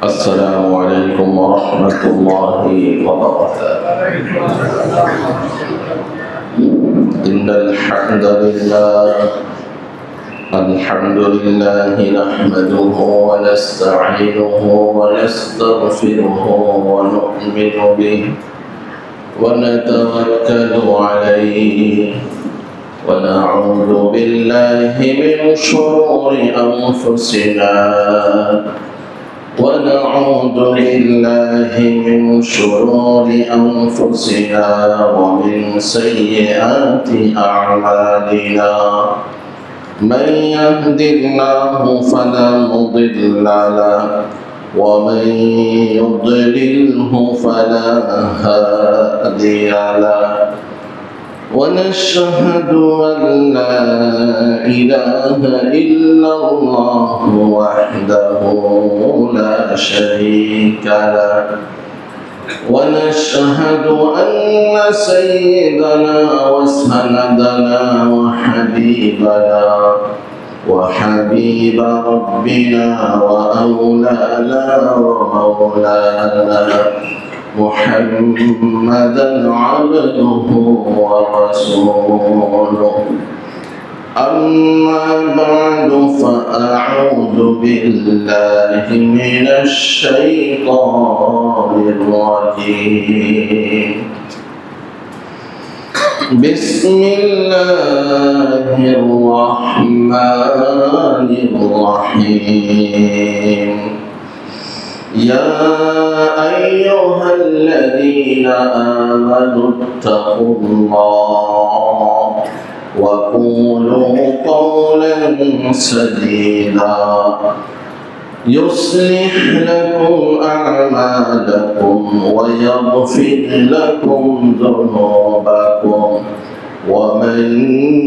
السلام عليكم ورحمة الله وبركاته. إن الحمد لله نحمده ونستعينه ونستغفره ونؤمن به ونتوكل عليه ونعوذ بالله من شرور أنفسنا ومن سيئات أعمالنا من يهد الله فلا مضل له ومن يضلله فلا هادي له ونشهد أن لا إله إلا الله وحده لا شريك له ونشهد أن سيدنا وسندنا وحبيب ربنا وأولانا ومولانا محمدا عبده ورسوله. أما بعد فأعوذ بالله من الشيطان الرجيم. بسم الله الرحمن الرحيم. يا أيها الذين آمنوا اتقوا الله وقولوا قولا سديدا يصلح لكم أعمالكم ويغفر لكم ذنوبكم ومن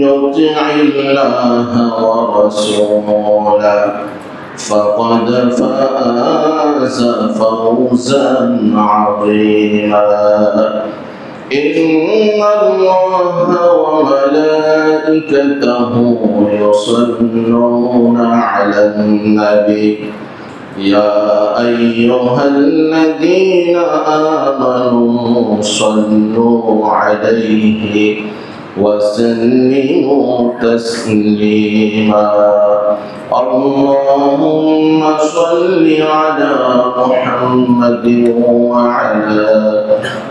يطع الله ورسوله فقد فاز فوزا عظيما. إن الله وملائكته يصلون على النبي يا أيها الذين آمنوا صلوا عليه وسلموا تسليما. اللهم صل على محمد وعلى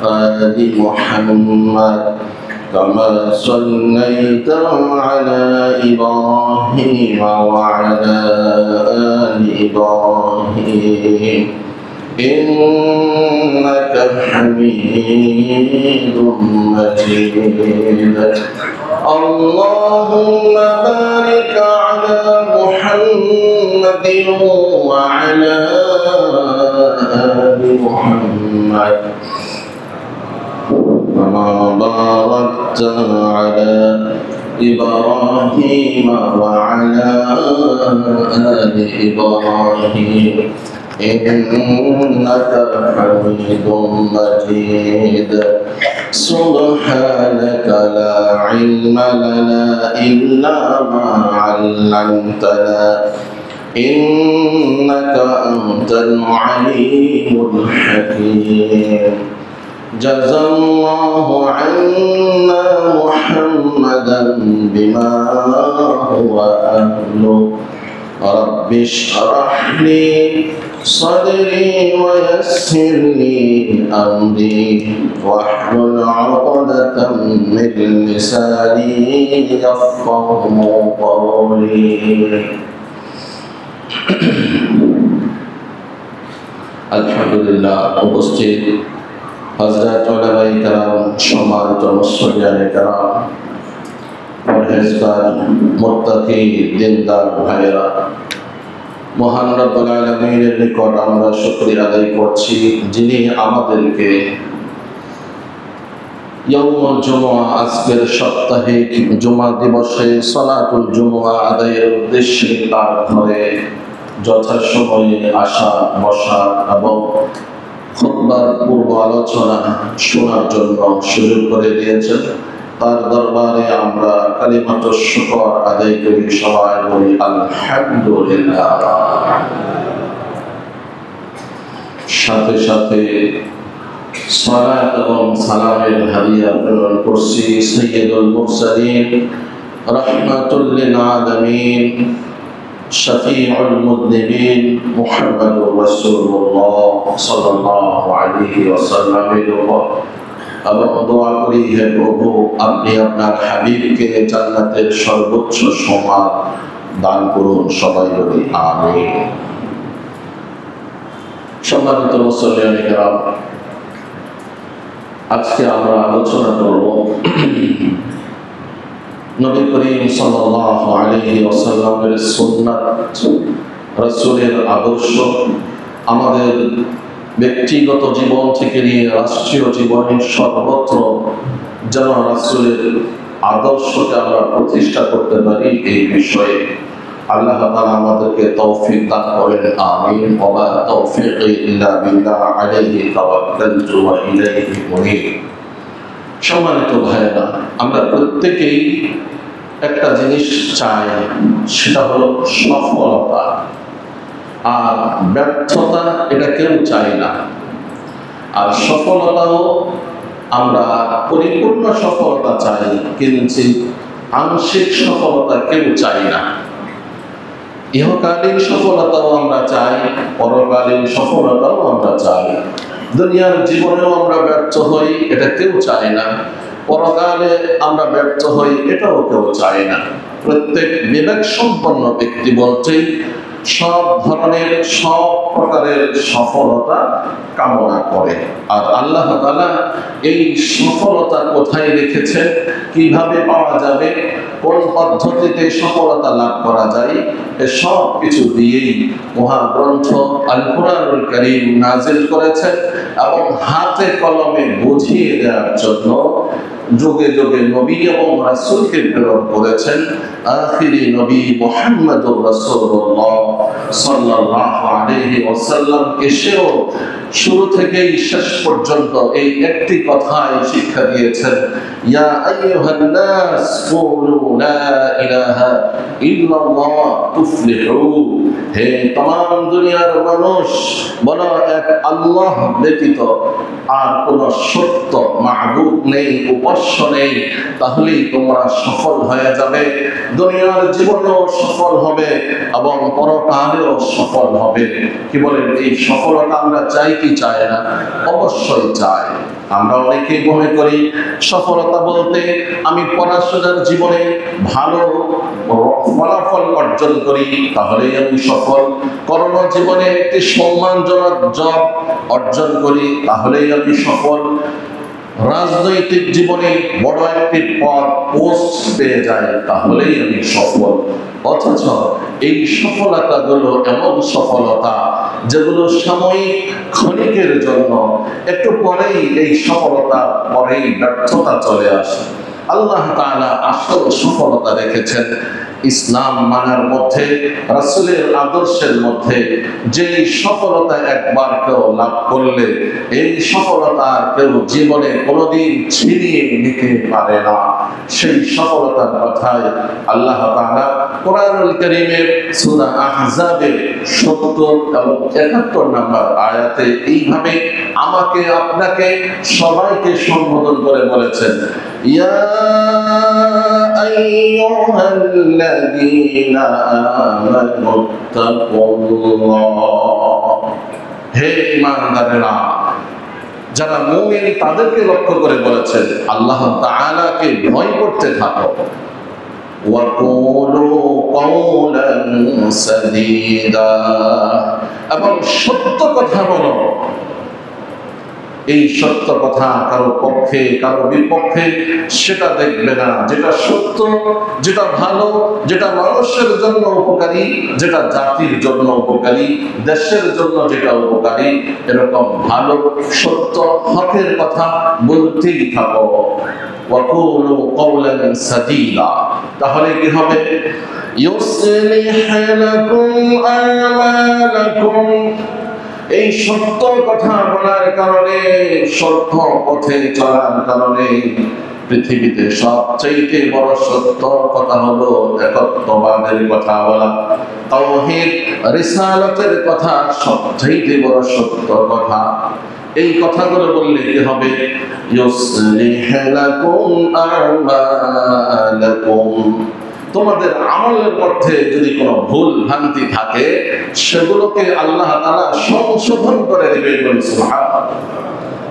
آل محمد كما صليت على إبراهيم وعلى آل إبراهيم إنك حميد مجيد. اللهم بارك على محمد وعلى آل محمد كما باركت على إبراهيم وعلى آل إبراهيم إنك حميد مجيد. سبحانك لا علم لنا إلا ما علمتنا إنك أنت العليم الحكيم. جزى الله عنا محمدا بما هو أهله. رب اشرح لي صدري ويسر لي أمري واحلل عقدة من لساني يفقهوا قولي. আলহামদুলিল্লাহ। উপস্থিত হযরত উলামায়ে কেরাম, সম্মানিত মুসল্লিয়ানে কেরাম, পরহেজগার, মুত্তাকি, দিনদার ভাইয়েরা, মহান রব্বুল আলামিনের নিকট আমরা শুকরিয়া আদায় করছি, যিনি আমাদেরকে ইয়াউমুল জুমআ, আজকের সাপ্তাহিক জুমা দিবসে সালাতুল জুমআ আদায়ের উদ্দেশ্যে তার ঘরে যথাসময়ে আসা, বসা এবং খুতবার পূর্ব আলোচনা শোনার জন্য সুযোগ করে দিয়েছেন। তার দরবারে আমরা কালিমাতুশ শুকর আদায় করি, সবাই বলি আলহামদুলিল্লাহ। সাথে সাথে সালাত এবং সালামের হাদিয়া প্রেরণ করছি সাইয়্যিদুল মুরসালিন রাহমাতুল লিল আলামিন শফিউল মুযনিবিন মুহাম্মদুর রাসূলুল্লাহ সাল্লাল্লাহু আলাইহি ওয়াসাল্লামের উপর এবং দোয়া করি, হে প্রভু, আপনি আপনার হাবিবকে জান্নাতের সর্বোচ্চ সম্মান দান করুন। সবাই বলি আমিন। সম্মানিত মুসল্লিয়ানে কেরাম, আজকে আমরা আলোচনা করব নবী করিম সাল্লাল্লাহু আলাইহি ওয়াসাল্লামের সুন্নাত, রাসূলের আদর্শ আমাদের ব্যক্তিগত জীবন থেকে নিয়ে রাষ্ট্রীয় জীবনের সর্বত্র যেন রাসূলের আদর্শকে আমরা প্রতিষ্ঠা করতে পারি, এই বিষয়ে আল্লাহ তাআলা আমাদেরকে তৌফিক দান করেন। আমিন। ওয়া মা তাওফীকি ইল্লা বিল্লাহ, আলাইহি তাওয়াক্কালতু ওয়া ইলাইহি উনীব। সম্মানিত ভাইয়েরা, আমরা প্রত্যেকেই একটা জিনিস চাই, সেটা হলো সফলতা। আর ব্যর্থতা এটা কেউ চাই না। আর সফলতাও আমরা পরিপূর্ণ সফলতা চাই, কিন্তু আংশিক সফলতা কেউ চাই না। ইহকালীন সফলতাও আমরা চাই, পরকালীন সফলতাও আমরা চাই। দুনিয়ার জীবনেও আমরা ব্যর্থ হই, এটা কেউ চায় না। পরকালে আমরা ব্যর্থ হই, এটাও কেউ চায় না। প্রত্যেক বিবেক সম্পন্ন ব্যক্তি বলছেই সব ধরনের সব প্রকারের সফলতা কামনা করে। আর আল্লাহ তাআলা এই সফলতা কোথায় রেখেছেন, কিভাবে পাওয়া যাবে, কোন পদ্ধতিতে সফলতা লাভ করা যায়, এসব কিছু দিয়েই মহাগ্রন্থ আল কুরআনুল কারীম নাজিল করেছেন এবং হাতে কলমে বুঝিয়ে দেওয়ার জন্য যুগে যুগে নবী এবং রাসূলকে প্রেরণ করেছেন। আখিরি নবী মুহাম্মদুর রাসূলুল্লাহ সাল্লাল্লাহু আলাইহি ওয়াসাল্লাম এসেও শুরু থেকেই শেষ পর্যন্ত এই একটি কথাই শিক্ষা দিয়েছেন, ইয়া আইয়ুহান নাস কুলু লা ইলাহা ইল্লাল্লাহ তুফলিহু। হে तमाम দুনিয়ার মানুষ, বলো এক আল্লাহ ব্যতীত আর কোন সত্য মাবুদ নেই, উপাস্য নেই, তাহলেই তোমরা সফল হয়ে যাবে। দুনিয়ার জীবনেও সফল হবে এবং পরকালেও সফল হবে। কি বলেন, এই সফলতা আমরা চাই কি চাই না? অবশ্যই চাই। আমরা অনেকেই মনে করি সফলতা বলতে আমি পড়াশোনার জীবনে ভালো ফলাফল অর্জন করি তাহলেই আমি সফল, কর্মজীবনে একটি সম্মানজনক জব অর্জন করি তাহলেই আমি সফল, রাজনৈতিক জীবনে বড় একটি পদ পোস্ট পেয়ে যায় তাহলেই আমি সফল। অথচ এই সফলতাগুলো এমন সফলতা যেগুলো সাময়িক ক্ষণিকের জন্য, একটু পরেই এই সফলতা পরেই ব্যর্থতা চলে আসে। আল্লাহ তাআলা আসল সফলতা রেখেছেন ইসলাম মানার মধ্যে, রাসূলের আদর্শের মধ্যে। যেই সফলতা একবার কেউ লাভ করলে এই সফলতা কেউ জীবনে কোনোদিন ছিনিয়ে নিতে পারে না। সেই সফলতার কথাই আল্লাহ তাআলা কোরআনুল কারীমের সূরা আহজাবের ৭০ এবং ৭১ নম্বর আয়াতে এইভাবে আমাকে আপনাকে সবাইকে সম্বোধন করে বলেছেন, ইয়া আইয়ুহাল্লাযীনা আমানুত্তাকুল্লাহ। হে ঈমানদারেরা, যারা মুমিন তাদেরকে লক্ষ্য করে বলেছেন আল্লাহ তাআলাকে ভয় করতে থাকো। ওয়া কুলু কওলান সাদীদা, এবং সত্য কথা বলো। এই সত্য কথা কারো পক্ষে কারো বিপক্ষে সেটা দেখবে না। যেটা সত্য, যেটা ভালো, যেটা মানুষের জন্য উপকারী, যেটা জাতির জন্য উপকারী, দেশের জন্য যেটা উপকারী, এরকম ভালো সত্য হকের কথা বলতেই থাকো। ওয়াকুলু কওলান সাদীদা, তাহলে কি হবে? ইউসলিহ লাকুম আমালাকুম, এই সত্য কথা বলার কারণে, সত্য পথে চলার কারণে পৃথিবীতে সবচেয়ে বড় সত্য কথা হলো একত্ববাদের কথা বলা, তাওহীদ রিসালাতের কথা সবচেয়ে বড় সত্য কথা। এই কথাগুলো বললে কি হবে? ইউসলিহ লাকুম আ'মালাকুম, তোমাদের আমলের মধ্যে যদি কোনো ভুল ভ্রান্তি থাকে সেগুলোকে আল্লাহ তাআলা সংশোধন করে দিবেন। সুবহানাল্লাহ।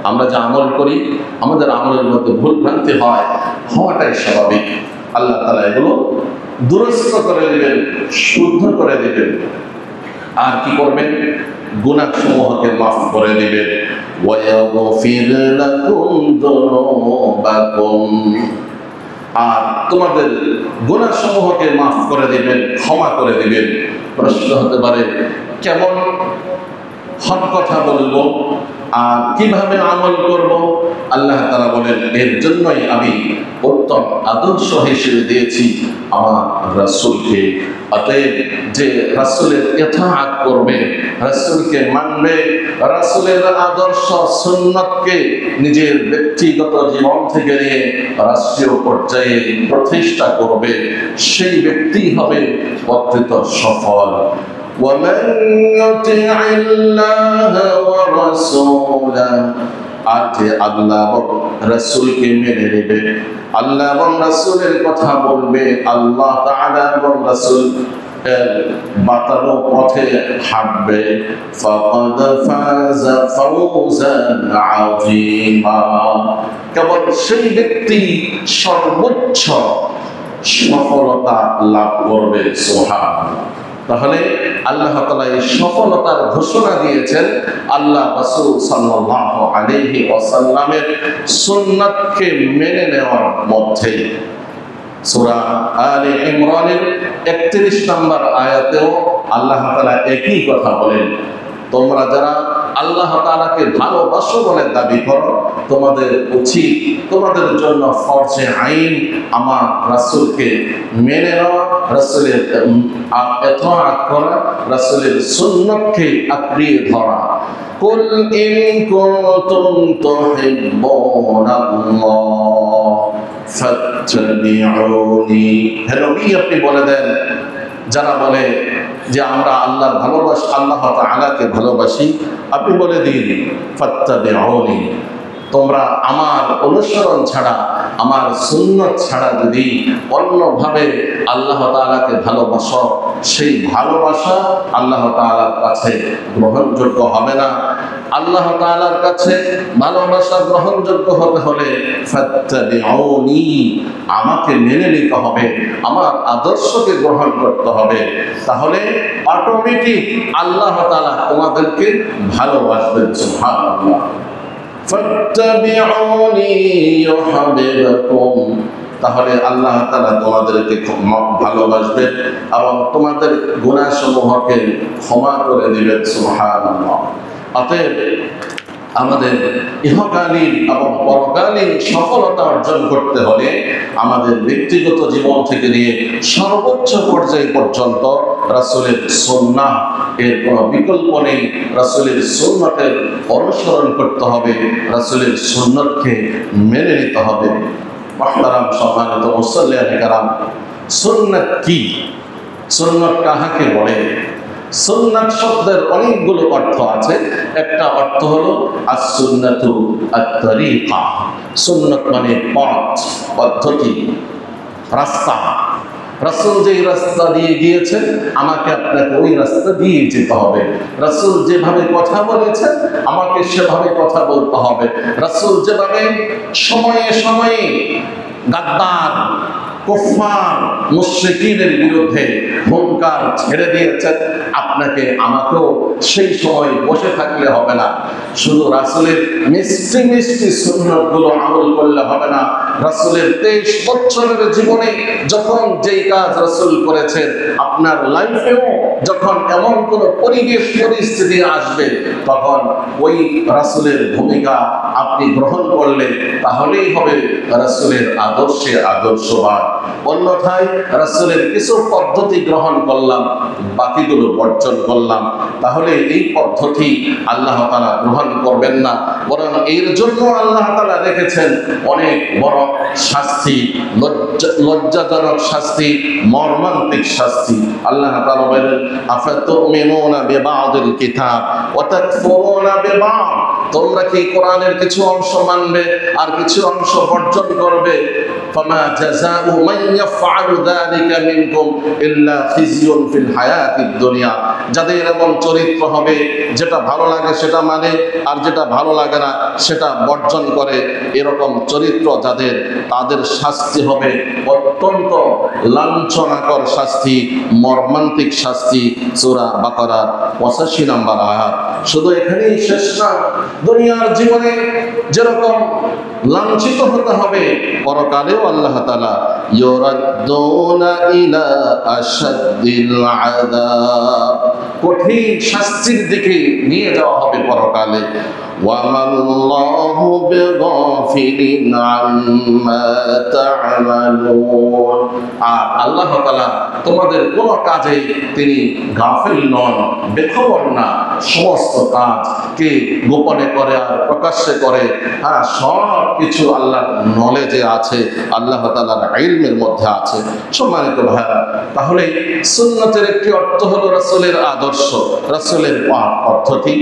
আমরা যে আমল করি, আমাদের আমলের মধ্যে ভুল ভ্রান্তি হওয়াটাই স্বাভাবিক। আল্লাহ তাআলা এগুলো দুরস্ত করে দিবেন, শুদ্ধ করে দিবেন। আর কি করবেন? গুনাহসমূহকে মাফ করে দিবেন। ওয়ায়াগফির লাকুম যুনুবাকুম, আর তোমাদের গুনাহসমূহকে মাফ করে দিবেন, ক্ষমা করে দিবেন। প্রশ্ন হতে পারে, কেমন হক কথা বলবো আর কিভাবে আমল করব? আল্লাহ তাআলা বলেন, এর জন্যই আমি উত্তম আদর্শ হিসেবে দিয়েছি আমার রাসূলকে। অতএব যে রাসূলের ইতাআত করবে, রাসূলকে মানবে, রাসূলের আদর্শ সুন্নাতকে নিজের ব্যক্তিগত জীবন থেকে নিয়ে রাষ্ট্রীয় পর্যায়ে প্রতিষ্ঠা করবে, সেই ব্যক্তি হবে প্রকৃত সফল। ومن يطع الله ورسوله, আর যে আল্লাহ এবং রাসূলকে মেনে নেবে, আল্লাহ এবং রাসূলের কথা বলবে, আল্লাহ তাআলা এবং রাসূল বাতানো পথে হাঁটবে, ফাকাদ ফাযা ফাওজান আযীমা, কেবল সেই ব্যক্তি সর্বোচ্চ সফলতা লাভ করবে। সুবহানাল্লাহ। তাহলে আল্লাহ তাআলা এই সফলতার ঘোষণা দিয়েছেন আল্লাহ রাসূল সাল্লাল্লাহু আলাইহি ওয়াসাল্লামের সুন্নাতকে মেনে নেওয়ার মধ্যে। সূরা আলে ইমরানের 31 নম্বর আয়াতেও আল্লাহ তাআলা একই কথা বলেন, তোমরা যারা আল্লাহ তাআলাকে ভালোবাসো বলে দাবি করো, তোমাদের উচিত, তোমাদের জন্য ফরজে আইন আমার রাসূলকে মেনে নেওয়া, রাসূলের ইতাআত করা, রাসূলের সুন্নাতকে আঁকড়ে ধরা। কুল ইন কুনতুম তুহিব্বুনাল্লাহ ফাত্তাবিউনি, হে নবী আপনি বলে দেন, যারা বলে যে আমরা আল্লাহর ভালোবাসি, আল্লাহ তাআলাকে ভালোবাসি, আপনি বলে দিন ফাত্তাবিউনি, তোমরা আমার অনুসরণ ছাড়া, আমার সুন্নাত ছাড়া যদি অন্যভাবে আল্লাহ তাআলাকে ভালোবাসো, সেই ভালোবাসা আল্লাহ তাআলার কাছে গ্রহণযোগ্য হবে না। আল্লাহ তাআলার কাছে ভালোবাসা গ্রহণযোগ্য হতে হলে ফাত্তাবিউনি, আমাকে মেনে নিতে হবে, আমার আদর্শকে গ্রহণ করতে হবে। তাহলে অটোমেটিক আল্লাহ তাআলা তোমাদেরকে ভালোবাসবেন। সুবহানাল্লাহ। ফাত্তাবিউনি ইউহিব্বুকুম, তাহলে আল্লাহ তাআলা তোমাদেরকে ভালোবাসবেন এবং তোমাদের গুনাহসমূহকে ক্ষমা করে দিবেন। সুবহানাল্লাহ। অতএব আমাদের ইহকালীন এবং পরকালীন সফলতা অর্জন করতে হলে আমাদের ব্যক্তিগত জীবন থেকে নিয়ে সর্বোচ্চ পর্যায় পর্যন্ত রাসূলের সুন্নাহ এর কোনো বিকল্প নেই। রাসূলের সুন্নাতের অনুসরণ করতে হবে, রাসূলের সুন্নাতকে মেনে নিতে হবে। মুহতারাম সম্মানিত মুসল্লিয়ান কিরাম, সুন্নাত কি? সুন্নাত কাহাকে বলে? সুন্নাত শব্দের অনেকগুলো অর্থ আছে। একটা অর্থ হলো as-সুন্নাতু আত-তারিকা, সুন্নাত মানে পথ, পদ্ধতি, রাস্তা। রাসূল যেই রাস্তা দিয়ে গিয়েছেন, আমাকে আপনাকে ওই রাস্তা দিয়ে যেতে হবে। রাসূল যেভাবে কথা বলেছেন, আমাকে সেভাবে কথা বলতে হবে। রাসূল যেভাবে সময়ে সময়ে গাদ্দার, কুফার, মুশরিকিনের বিরুদ্ধে হুঙ্কার ছেড়ে দিয়েছেন, আপনাকে আমাকেও সেই সময় বসে থাকলে হবে না। শুধু রাসূলের মিষ্টি মিষ্টি সুন্নাতগুলো আমল করলে হবে না। রাসূলের 23 বছরের জীবনে যখন যেই কাজ রাসূল করেছেন, আপনার লাইফেও যখন এমন কোনো পরিবেশ পরিস্থিতি আসবে, তখন ওই রাসূলের ভূমিকা আপনি গ্রহণ করলে তাহলেই হবে রাসূলের আদর্শে আদর্শবান। অন্যথায় রাসূলের কিছু পদ্ধতি গ্রহণ করলাম, বাকিগুলো বর্জন করলাম, তাহলে এই পদ্ধতি আল্লাহ তাআলা গ্রহণ করবেন না। বরং এর জন্য আল্লাহ তাআলা রেখেছেন অনেক বড় শাস্তি, লজ্জাজনক শাস্তি, মর্মান্তিক শাস্তি। আল্লাহ তাআলা বলেন, আফাতুমিনুনা বিবাদিল কিতাব ওয়া তাকফুরুনা বিবাদ, তোমরা কি কোরআনের কিছু অংশ মানবে আর কিছু অংশ বর্জন করবে? ফামা জাযাউ মান ইয়াফআলু যালিকা মিনকুম ইল্লা খিজিয়ুন ফিল হায়াতিদ দুনিয়া, যাদের এমন চরিত্র হবে যেটা ভালো লাগে সেটা মানে আর যেটা ভালো লাগে না সেটা বর্জন করে, এরকম চরিত্র যাদের, তাদের শাস্তি হবে অত্যন্ত লাঞ্ছনাকর শাস্তি, মর্মান্তিক শাস্তি। সূরা বাকারার 85 নম্বর আয়াত। শুধু এখানেই শেষ না, দুনিয়ার জীবনে যেরকম লাঞ্ছিত হতে হবে, পরকালেও আল্লাহ তাআলা ইউরাদ্দুনা ইলা আশাদ্দিল আযাব, কঠিন শাস্তির দিকে নিয়ে যাওয়া হবে পরকালে। ওয়া মাল্লাহু বিগাফিলিন আম্মা তা'মালুন, আর আল্লাহ তাআলা তোমাদের কোন কাজে তিনি গাফিল নন, বেখবর না। সমস্ত কাজ কে গোপনে করে আর প্রকাশ্যে করে, সব কিছু আল্লাহর নলেজে আছে, আল্লাহ তাআলার ইলমের মধ্যে আছে। সম্মানিত ভাইরা, তাহলে সুন্নতের একটি অর্থ হলো রাসূলের আদর্শ, রাসূলের পদ্ধতি।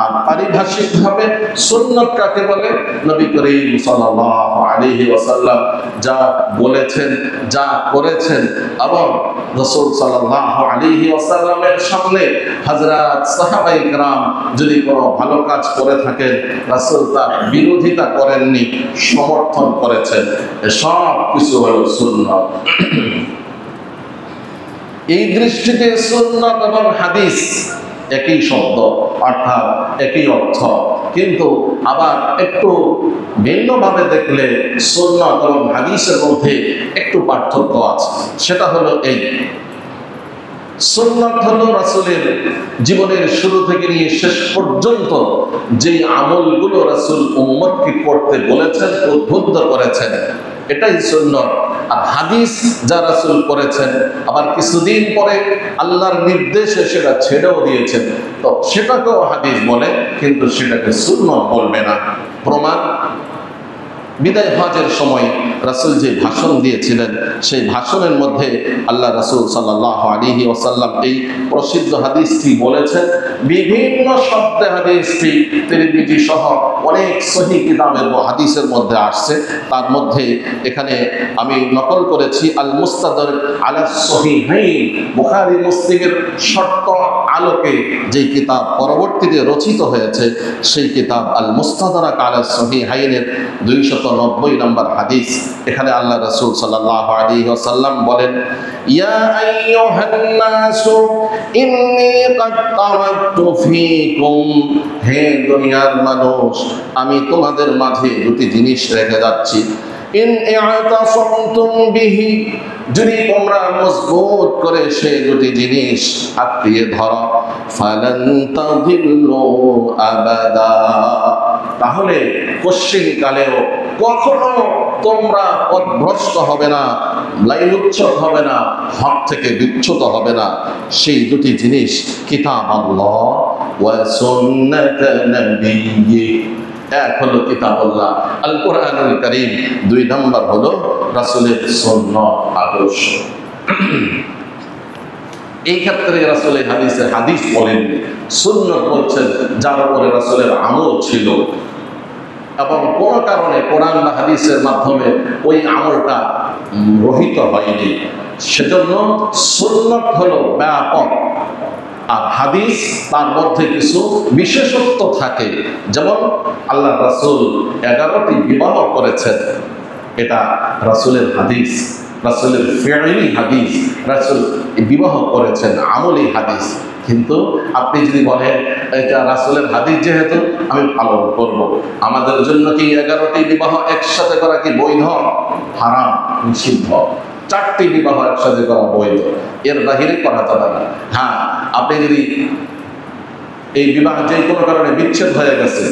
আর পারিভাষিকভাবে সুন্নত কাকে বলে? নবী করিম সাল্লাল্লাহু আলাইহি ওয়াসাল্লাম যা বলেছেন, যা করেছেন, এবং রাসূল সাল্লাল্লাহু আলাইহি ওয়াসাল্লামের সামনে হযরত সাহাবায়ে কেরাম যদি কোনো ভালো কাজ করে থাকেন, রাসূল তার বিরোধিতা করেননি, সমর্থন করেছেন। সব কিছু হলো সুন্নাত। এই দৃষ্টিতে সুন্নাত এবং হাদিস একই শব্দ, অর্থাৎ একই অর্থ, কিন্তু আবার একটু ভিন্নভাবে দেখলে সুন্নাত এবং হাদিসের মধ্যে একটু পার্থক্য আছে। সেটা হলো এই, সুন্নাত হলো রাসূলের জীবনের শুরু থেকে নিয়ে শেষ পর্যন্ত যে আমলগুলো রাসূল উম্মতকে করতে বলেছেন, উদ্বুদ্ধ করেছেন, এটাই সুন্নাত। আর হাদিস যা রাসূল করেছেন, আবার কিছুদিন পরে আল্লাহর নির্দেশে সেটা ছেড়েও দিয়েছেন, তো সেটাকেও হাদিস বলে, কিন্তু সেটাকে সুন্নাত বলবে না। প্রমাণ, বিদায় হজের সময় রাসূল যে ভাষণ দিয়েছিলেন, সেই ভাষণের মধ্যে আল্লাহ রাসূল সাল্লাল্লাহু আলাইহি ওয়াসাল্লাম এই প্রসিদ্ধ হাদিসটি বলেছেন। বিভিন্ন শব্দে হাদিসটি তিরমিজি সহ অনেক সহিহ কিতাবের হাদিসের মধ্যে আসছে। তার মধ্যে এখানে আমি নকল করেছি আল মুস্তাদরাক আলা সহিহাইন, বুখারী মুসলিমের শর্ত আলোকে যেই কিতাব পরবর্তীতে রচিত হয়েছে, সেই কিতাব আল মুস্তাদরাক আলা সহিহাইনের 290 নম্বর হাদিস। এখানে আল্লাহ রাসূল সাল্লাল্লাহু আলাইহি ওয়াসাল্লাম বলেন, ইয়া আইয়ুহান নাসু ইন্নী ক্বাদ তারাকতু ফীকুম, হে দুনিয়ার মানুষ, আমি তোমাদের মাঝে দুটি জিনিস রেখে যাচ্ছি। ইন ইআতাসামতুম বিহি, যদি তোমরা মজবুত করে সেই দুটি জিনিস আঁকড়িয়ে ধরো, ফালান তাদিল্লু আবাদা, তাহলে পশ্চিমকালেও কখনো তোমরা পথভ্রষ্ট হবে না, লাইনচ্যুত হবে না, হক থেকে বিচ্যুত হবে না। সেই দুটি জিনিস কিতাব আল্লাহ ওয়া সুন্নাত নবিয়্যি, এক হলো কিতাবুল্লাহ আল কোরআনুল কারীম, 2 নম্বর হলো রাসূলের সুন্নাত আদর্শ। এই ক্ষেত্রে রাসূলের হাদিসে হাদিস বলেননি, সুন্নাত বলছেন যার উপরে রাসূলের আমল ছিল, এবং কোন কারণে কোরআন বা হাদিসের মাধ্যমে ওই আমলটা রহিত হয়নি, সেজন্য সুন্নাত হলো ব্যাপক। আর হাদিস তার মধ্যে কিছু বিশেষত্ব থাকে, যেমন আল্লাহ রাসূল 11টি বিবাহ করেছেন, এটা রাসূলের হাদিস, রাসূলের ফি'লি হাদিস, রাসূল বিবাহ করেছেন, আমলি হাদিস। কিন্তু আপনি যদি বলেন এটা রাসূলের হাদিস যেহেতু আমি পালন করব, আমাদের জন্য কি 11টি বিবাহ একসাথে করা কি বৈধ? হারাম, নিষিদ্ধ। 4টি বিবাহ একসাথে করা বৈধ, এর বাহিরে করা যাবে না। হ্যাঁ, আপনি যদি এই বিবাহ যে কোনো কারণে বিচ্ছেদ হয়ে গেছে,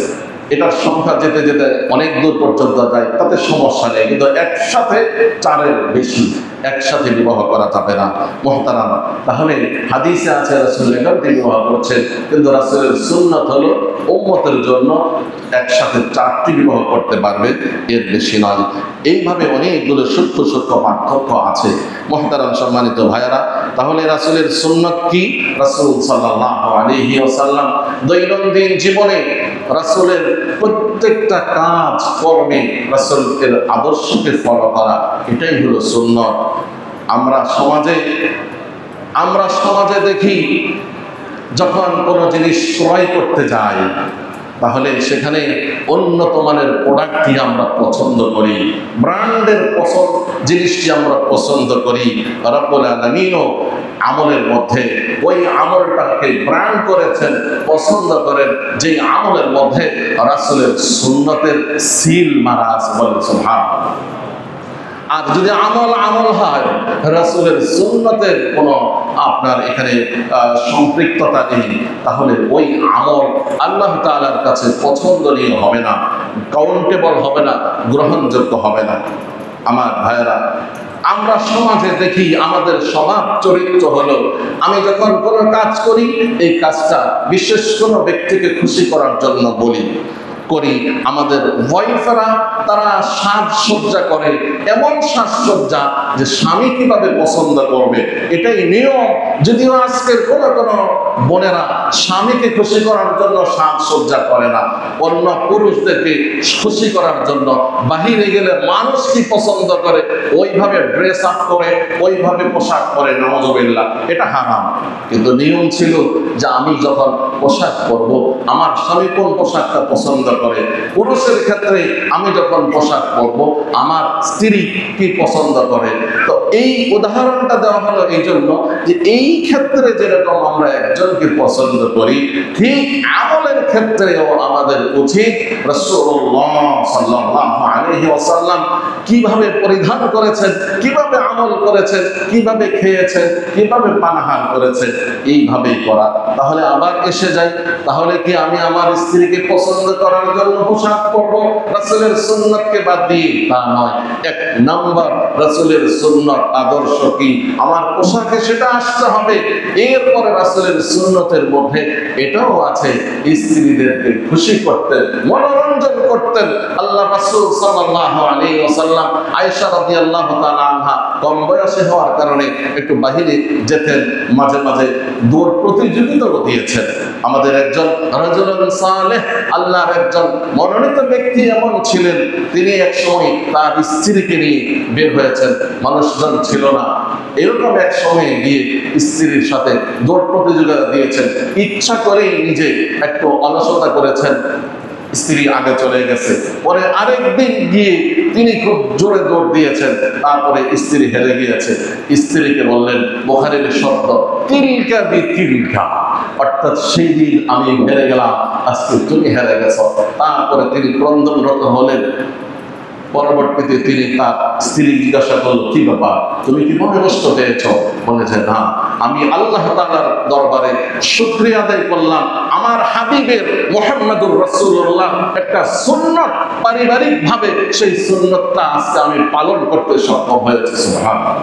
এটার সংখ্যা যেতে যেতে অনেক দূর পর্যন্ত যায়, তাতে সমস্যা নেই, কিন্তু একসাথে 4-এর বেশি একসাথে বিবাহ করা যাবে না মুহতারাম। তাহলে হাদিসে আছে রাসূল একান্তে বিবাহ করছেন, কিন্তু রাসূলের সুন্নাত হলো উম্মতের জন্য একসাথে 4টি বিবাহ করতে পারবে, এর বেশি নয়। এইভাবে অনেকগুলো সূক্ষ্ম সূক্ষ্ম পার্থক্য আছে মুহতারাম সম্মানিত ভাইয়ারা। তাহলে রাসূলের সুন্নাত কি? রাসূল সাল্লাল্লাহু আলাইহি ওয়াসাল্লাম দৈনন্দিন জীবনে রাসূলের প্রত্যেকটা কাজ কর্মে রাসূলের আদর্শকে ফলো করা, এটাই হলো সুন্নাত। আমরা সমাজে দেখি যখন কোনো জিনিস ক্রয় করতে যাই, তাহলে সেখানে উন্নত মানের প্রোডাক্টটি আমরা পছন্দ করি, ব্র্যান্ডের জিনিসটি আমরা পছন্দ করি। রব্বুল আলামিনও আমলের মধ্যে ওই আমলটাকে ব্র্যান্ড করেছেন, পছন্দ করেন, যে আমলের মধ্যে রাসূলের সুন্নতের সিল মারা আছে, বলেন সুবহানাল্লাহ। আর যদি আমল হয়, রাসূলের সুন্নতের কোনো আপনার এখানে সম্পৃক্ততা নেই, তাহলে ওই আমল আল্লাহ তাআলার কাছে পছন্দনীয় হবে না, কাউন্টেবল হবে না, গ্রহণযোগ্য হবে না। আমার ভাইয়েরা, আমরা সমাজে দেখি আমাদের স্বভাব চরিত্র হলো, আমি যখন কোনো কাজ করি, এই কাজটা বিশেষ কোনো ব্যক্তিকে খুশি করার জন্য করি। আমাদের ওয়াইফেরা তারা সাজসজ্জা করে, এমন সাজসজ্জা যে স্বামী কিভাবে পছন্দ করবে, এটাই নিয়ম। যদিও আজকের কোনো বোনেরা স্বামীকে খুশি করার জন্য সাজসজ্জা করে না, অন্য পুরুষদেরকে খুশি করার জন্য বাহিরে গেলে মানুষ কি পছন্দ করে ওইভাবে ড্রেস আপ করে, ওইভাবে পোশাক পরে, নাউজুবিল্লাহ, এটা হারাম। কিন্তু নিয়ম ছিল যে আমি যখন পোশাক পরবো, আমার স্বামী কোন পোশাকটা পছন্দ করে, পুরুষের ক্ষেত্রে আমি যখন পোশাক পরবো, আমার স্ত্রী কি পছন্দ করে। তো এই উদাহরণটা দেওয়া হলো এই জন্য যে এই ক্ষেত্রে যেরকম আমরা একজনকে পছন্দ করি, ঠিক আমলের ক্ষেত্রেও আমাদের উচিত রাসূলুল্লাহ সাল্লাল্লাহু আলাইহি ওয়াসাল্লাম কিভাবে পরিধান করেছেন, কিভাবে আমল করেছেন, কিভাবে খেয়েছেন, কিভাবে পানাহার করেছেন, এইভাবেই করা। তাহলে আবার এসে যাই, তাহলে কি আমি আমার স্ত্রীকে পছন্দ করার জন্য পোশাক পরবো রাসূলের সুন্নাতকে বাদ দিয়ে? তা নয়। 1 নাম্বার রাসূলের সুন্নাত আদর্শ কি, আমার পোশাকে সেটা আসতে হবে। এরপরে রাসূলের সুন্নতের মধ্যে এটাও আছে, স্ত্রীদেরকে খুশি করতেন, মনোরঞ্জন করতেন। আল্লাহ রাসূল সাল্লাল্লাহু আলাইহি ওয়াসাল্লাম আয়েশা রাদিয়াল্লাহু তাআলা আনহা কম বয়সে হওয়ার কারণে একটু বাহিরে যেতেন, মাঝে মাঝে দৌড় প্রতিযোগিতাও দিয়েছেন। আমাদের একজন রাজুলুন সালেহ, আল্লাহর একজন মনোনীত ব্যক্তি এমন ছিলেন, তিনি এক সময় তার স্ত্রীকে নিয়ে বের হয়েছেন, মানুষজন ছিল না, এরকম এক সময় গিয়ে স্ত্রীর সাথে দৌড় প্রতিযোগিতা দিয়েছেন। ইচ্ছা করেই নিজে একটু অলসতা করেছেন, স্ত্রী আগে চলে গেছে, পরে আরেকদিন গিয়ে তিনি খুব জোরে দৌড় দিয়েছেন, তারপরে স্ত্রী হেরে গিয়েছে। স্ত্রীকে বললেন, বুখারীর শব্দ তিলকা বিতিলকা, অর্থাৎ সেই দিন আমি হেরে গেলাম, আজকে তুমি হেরে গেছো। তারপরে তিনি ক্রন্দনরত হলেন। পরবর্তীতে তিনি তার স্ত্রী জিজ্ঞাসা করল, কি ব্যাপার, তুমি কি মনে কষ্ট পেয়েছ? বলেছে, না, আমি আল্লাহ তাআলার দরবারে শুকরিয়া আদায় করলাম, আমার হাবিবের মুহাম্মদুর রাসূলুল্লাহ একটা সুন্নাত পারিবারিক ভাবে সেই সুন্নাতটা আজকে আমি পালন করতে সক্ষম হয়েছি। সুবহানাল্লাহ।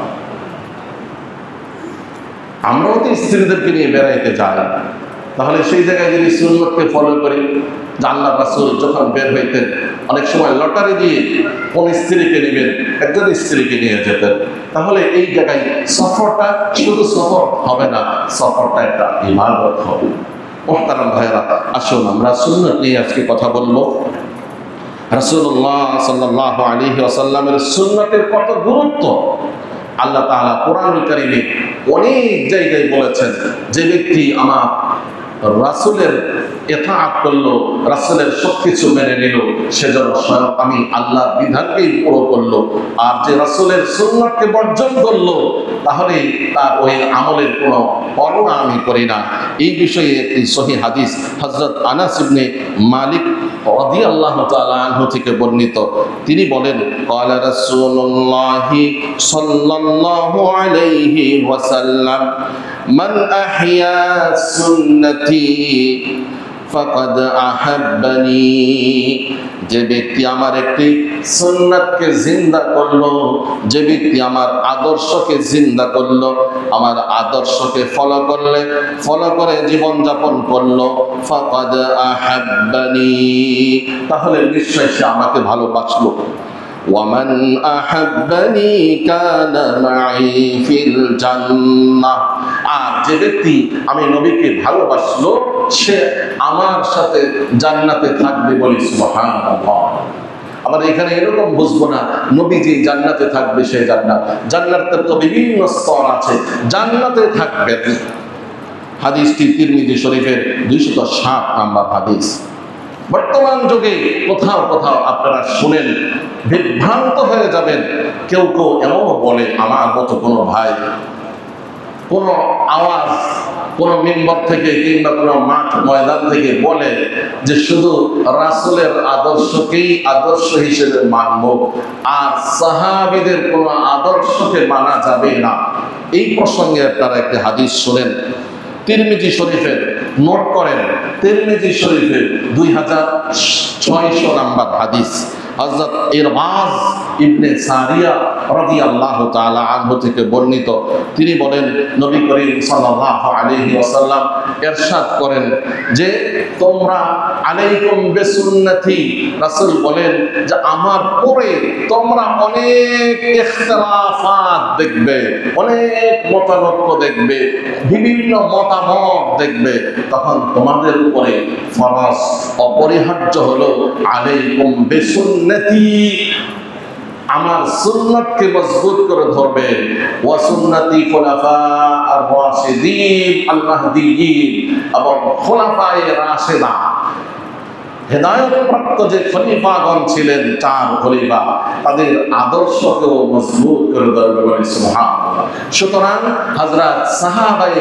আমরাও তো স্ত্রীদেরকে নিয়ে বেড়াইতে যাই, তাহলে সেই জায়গায় যদি সুন্নতকে ফলো করি, আল্লাহ রাসূল যখন বের হইতেন অনেক সময় লটারি দিয়ে কোন স্ত্রীকে নেবেন, একজন স্ত্রীকে নিয়ে যেতেন। তাহলে এই জায়গায় সফরটা শুধু সফর হবে না, সফরটা একটা ইবাদত হবে। মুহতারাম ভাইরা, আসুন আমরা সুন্নাত নিয়ে আজকে কথা বলবো। রাসূলুল্লাহ সাল্লাল্লাহু আলাইহি ওয়াসাল্লামের সুন্নাতের কত গুরুত্ব আল্লাহ তাআলা কোরআনুল কারীমে অনেক জায়গায় বলেছেন। যে ব্যক্তি আমার রাসূলের ইতাআত করলো, রাসূলের সবকিছু মেনে নিল, সেজন্য স্বয়ং আমি আল্লাহর বিধানকেই পুরো করলো। আর যে রাসূলের সুন্নাতকে বর্জন করলো, তাহলে তার ওই আমলের কোনো পরোয়া আমি করি না। এই বিষয়ে একটি সহিহ হাদিস হযরত আনাস ইবনে মালিক রাদিয়াল্লাহু তাআলা আনহু থেকে বর্ণিত। তিনি বলেন, ক্বালা রাসূলুল্লাহি সাল্লাল্লাহু আলাইহি ওয়াসাল্লাম, মান আহইয়া সুন্নতি ফাকাদ আহাব্বানি, যে ব্যক্তি আমার একটি সুন্নাতকে জিন্দা করলো, যে ব্যক্তি আমার আদর্শকে জিন্দা করলো, আমার আদর্শকে ফলো করে জীবন যাপন করলো, ফাকাদ আহাব্বানি, তাহলে নিশ্চয়ই সে আমাকে ভালোবাসলো। ওয়ামান আহাব্বানি কানা মাই ফিল জান্নাহ, আর যে ব্যক্তি আমি নবীকে ভালোবাসলো সে আমার সাথে জান্নাতে থাকবে, বলি সুবহানাল্লাহ। আবার এখানে এরকম বুঝবো না নবী যে জান্নাতে থাকবে সে জান্নাত, জান্নাতের তো বিভিন্ন স্তর আছে, জান্নাতে থাকবেন। হাদিসটি তিরমিজি শরীফের 207 নম্বর হাদিস। বর্তমান যুগে কোথাও আপনারা শুনেন, বিভ্রান্ত হয়ে যাবেন। কেউ এমনও বলে, আমার মতো কোনো ভাই কোনো আওয়াজ কোনো মিম্বর থেকে কিংবা কোনো মাঠ ময়দান থেকে বলে যে শুধু রাসূলের আদর্শকেই আদর্শ হিসেবে মানব, আর সাহাবীদের কোনো আদর্শকে মানা যাবে না। এই প্রসঙ্গে আপনারা একটি হাদিস শুনেন, তিরমিজি শরীফের, নোট করেন, তিরমিজি শরীফের 2600 নম্বর হাদিস। হযরত ইরবাজ ইবনে সারিয়া রাদিয়াল্লাহু তাআলা আনহু থেকে বর্ণিত, তিনি বলেন নবী করিম সাল্লাল্লাহু আলাইহি ওয়াসাল্লাম ইরশাদ করেন যে তোমরা আলাইকুম বিসুন্নতি, রাসূল বলেন যে আমার পরে তোমরা অনেক ইখতিলাফাত দেখবে, অনেক মতানৈক্য দেখবে, বিভিন্ন মতামত দেখবে, তখন তোমাদের উপরে ফরজ অপরিহার্য হলো আলাইকুম বিসুন্নতি, আমার সুন্নাতকে মজবুত করে ধরবে, ওয়া সুন্নতি খুলাফা আর রাশিদিন আল মাহদিয়িন, এবং খুলাফায়ে রাশিদা, হেদায়েতপ্রাপ্ত যে খলিফাগণ ছিলেন, 4 খলিফা, তাদের আদর্শকেও মজবুত করে ধরবে, বলে সুবহানাল্লাহ। সুতরাং হযরত সাহাবায়ে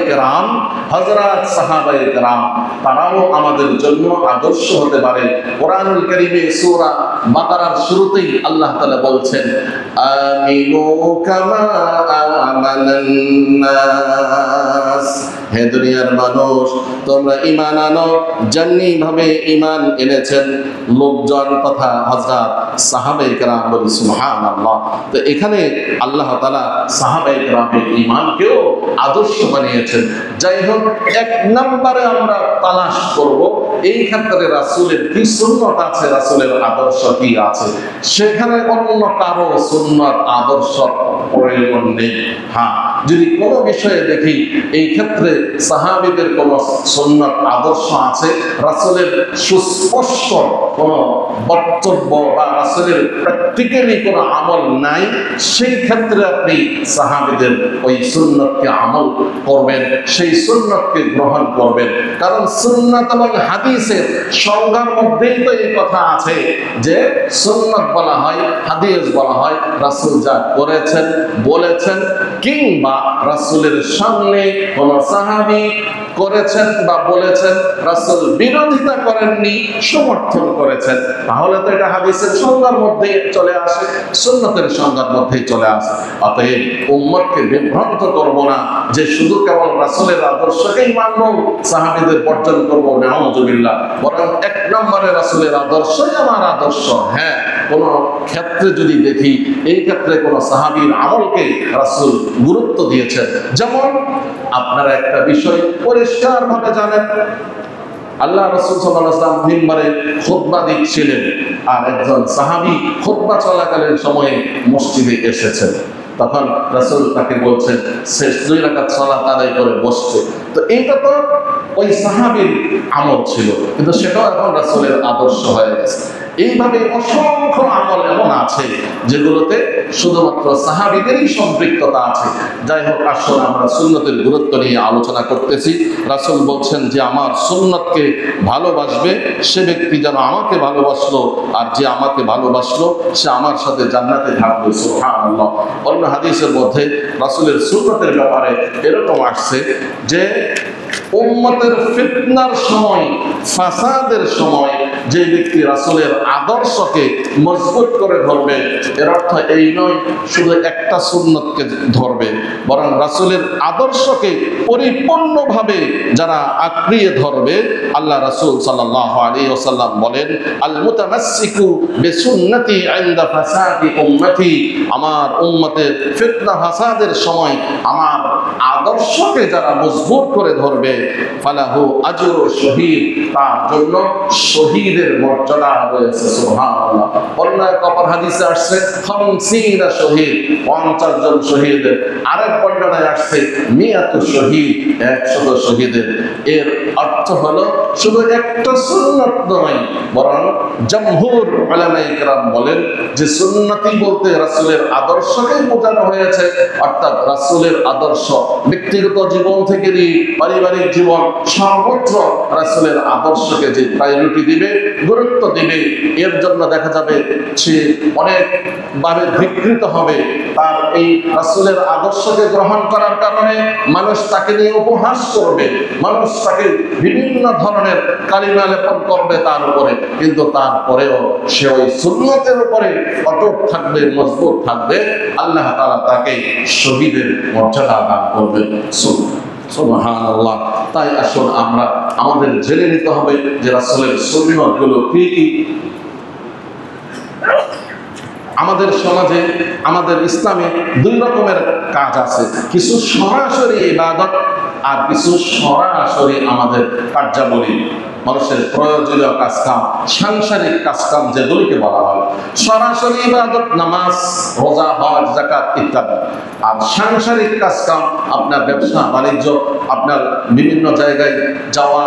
কেরাম তারাও আমাদের জন্য আদর্শ হতে পারে। কোরআনুল কারীমে সূরা বাকারার শুরুতেই আল্লাহ তাআলা বলছেন, আমিনু কামা আমানান নাস, হে দুনিয়ার মানুষ তোমরা ঈমান আনো যেমনি ভাবে ঈমান এনেছেন লোকজন তথা হযরত সাহাবায়ে কেরাম, বলি সুবহানাল্লাহ। তো এখানে আল্লাহ তাআলা সাহাবায়ে কেরামের ঈমানকেও আদর্শ বানিয়েছেন। যাই হোক, 1 নম্বরে আমরা তালাশ করব এই ক্ষেত্রে রাসূলের কি সুন্নাত আছে, রাসূলের আদর্শ কি আছে, সেখানে অন্য কারো সুন্নাত আদর্শ প্রয়োজন নেই। হ্যাঁ, যদি কোনো বিষয়ে দেখি এই ক্ষেত্রে সাহাবীদের কোন সুন্নাত আদর্শ আছে, রাসূলের সুস্পষ্ট কোন বক্তব্য বা রাসূলের প্র্যাকটিক্যালি কোন আমল নাই, সেই ক্ষেত্রে আপনি সাহাবীদের ওই সুন্নাতকে আমল করবেন, সেই সুন্নাতকে গ্রহণ করবেন। কারণ সুন্নাত এবং হাদিসের সংজ্ঞার মধ্যেই তো এই কথা আছে যে সুন্নাত বলা হয়, হাদিস বলা হয় রাসূল যা করেছেন বলেছেন, কিংবা রাসূলের সামনে কোন সাহাবী করেছেন বা বলেছেন, রাসূল বিরোধিতা করেননি, সমর্থন করেছেন, তাহলে তো এটা হাদিসের সংজ্ঞার মধ্যেই চলে আসে, সুন্নাতের সংজ্ঞার মধ্যেই চলে আসে। অতএব উম্মতকে বিভ্রান্ত করব না যে শুধু কেবল রাসূলের আদর্শকেই মানব, সাহাবীদের বর্জন করব, নাউযুবিল্লাহ। বরং 1 নম্বরে রাসূলের আদর্শই আমার আদর্শ। হ্যাঁ, কোন ক্ষেত্রে যদি দেখি এই ক্ষেত্রে কোন সাহাবীর আমলকে রাসূল গুরুত্ব দিয়েছেন, যেমন আপনারা একটা বিষয় পরিষ্কার ভাবে জানেন, আল্লাহ রাসূল সাল্লাল্লাহু আলাইহি ওয়াসাল্লাম মিম্বারে খুতবা দিচ্ছিলেন, আর একজন সাহাবী খুতবা চলাকালীন সময়ে মসজিদে এসেছেন। তখন রাসূল তাকে বলছেন শেষ 2 রাকাত সালাত আদায় করে বসতে। তো এইটা তো ওই সাহাবীর আমল ছিল, কিন্তু সেটাও এখন রাসূলের আদর্শ হয়ে গেছে। এইভাবে অসংখ্য আমল এমন আছে যেগুলোতে শুধুমাত্র সাহাবীদেরই সম্পৃক্ততা আছে। যাই হোক, আসলে আমরা সুন্নতের গুরুত্ব নিয়ে আলোচনা করতেছি। রাসূল বলছেন যে আমার সুন্নতকে ভালোবাসবে সে ব্যক্তি যেন আমাকে ভালোবাসলো, আর যে আমাকে ভালোবাসলো সে আমার সাথে জান্নাতে থাকবে। সুবহানাল্লাহ। অন্য হাদিসের মধ্যে রাসূলের সুন্নতের ব্যাপারে এরকম আসছে যে উম্মতের ফিতনার সময়, ফাসাদের সময় যে ব্যক্তি রাসূলের আদর্শকে মজবুত করে ধরবে, এর অর্থ এই নয় শুধু একটা সুন্নতকে ধরবে, বরং রাসূলের আদর্শকে পরিপূর্ণভাবে যারা আঁকড়িয়ে ধরবে, আল্লাহ রাসূল সাল্লাল্লাহু আলাইহি ওয়াসাল্লাম বলেন, আল মুতামাসসিকু বিসুন্নতি ইনদা ফাসাদি উম্মতি, আমার উম্মতের ফিতনা ফাসাদের সময় আমার আদর্শকে যারা মজবুত করে ধরবে, ফালাহু আজরু শহীদ, তার জন্য শহীদের মর্যাদা রয়েছে। সুবহানাল্লাহ। অন্য এক অপর হাদিসে আসছে 50 শহীদ, 50 জন শহীদের। আরেক বর্ণনায় আসছে 100 শহীদ, 100 শহীদের। এর অর্থ হলো শুধু একটা সুন্নাত নয়, বরং জমহুর উলামায়ে কেরাম বলেন যে সুন্নতি বলতে রাসূলের আদর্শকেই বোঝানো হয়েছে, অর্থাৎ রাসূলের আদর্শ ব্যক্তিগত জীবন থেকে নিয়ে পারিবারিক জীবন সর্বত্র রাসূলের আদর্শকে যে প্রায়োরিটি দিবে, গুরুত্ব দিবে, এর জন্য দেখা যাবে সে অনেকভাবে বিকৃত হবে। তার এই রাসূলের আদর্শকে গ্রহণ করার কারণে মানুষ তাকে নিয়ে উপহাস করবে, মানুষ তাকে বিভিন্ন ধরনের কালিমা লেপন করবে তার উপরে, কিন্তু তারপরেও সে ওই সুন্নতের উপরে অটুট থাকবে, মজবুত থাকবে, আল্লাহ তাআলা তাকে শহীদের মর্যাদা দান করবেন। সুবহানাল্লাহ। তাই আসুন আমরা আমাদের জেনে নিতে হবে যে রাসূলের সুন্নতগুলো কি কি। আমাদের সমাজে, আমাদের ইসলামে দুই রকমের কাজ আছে, কিছু সরাসরি ইবাদত আর কিছু সরাসরি আমাদের কার্যাবলী, মানুষের প্রয়োজনীয় কাজকাম, সাংসারিক কাজকাম যেগুলিকে বলা হয়। সরাসরি ইবাদত নামাজ, রোজা, হজ, যাকাত ইত্যাদি। আর সাংসারিক কাজকাম আপনার ব্যবসা বাণিজ্য, আপনার বিভিন্ন জায়গায় যাওয়া,